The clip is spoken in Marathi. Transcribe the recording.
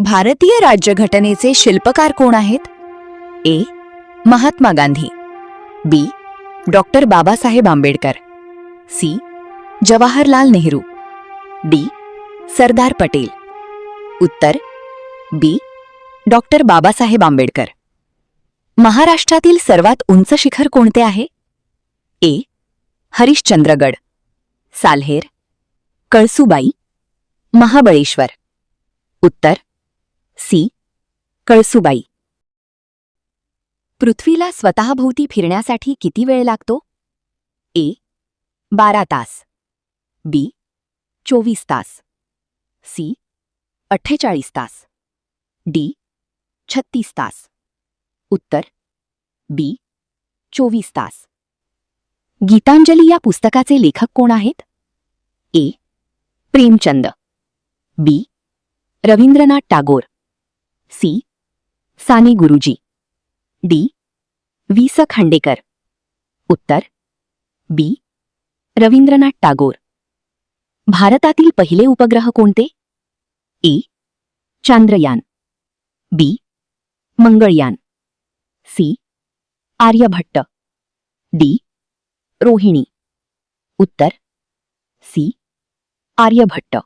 भारतीय राज्यघटनेचे शिल्पकार कोण आहेत? A. Mahatma Gandhi, B. Doctor Babasaheb Ambedkar, C. Jawaharlal Nehru, D. Sardar Patel. उत्तर बी. डॉक्टर बाबासाहेब आंबेडकर. महाराष्ट्रातील सर्वात उंच शिखर कोणते आहे? ए. हरिश्चंद्रगड, साल्हेर, कळसुबाई, महाबळेश्वर. उत्तर सी. कळसुबाई. पृथ्वीला स्वतःभोवती फिरण्यासाठी किती वेळ लागतो? ए. 12 तास, बी. 24 तास, सी. 48 तास, डी. 36 तास. उत्तर बी. 24 तास. गीतांजली या पुस्तकाचे लेखक कोण आहेत? ए. प्रेमचंद, बी. रवींद्रनाथ टागोर, सी. साने गुरुजी, डी. वि. स. खांडेकर. उत्तर बी. रवींद्रनाथ टागोर. भारतातील पहिले उपग्रह कोणते? ए. चांद्रयान, बी. मंगळयान, सी. आर्यभट्ट, डी. रोहिणी. उत्तर सी. आर्यभट्ट.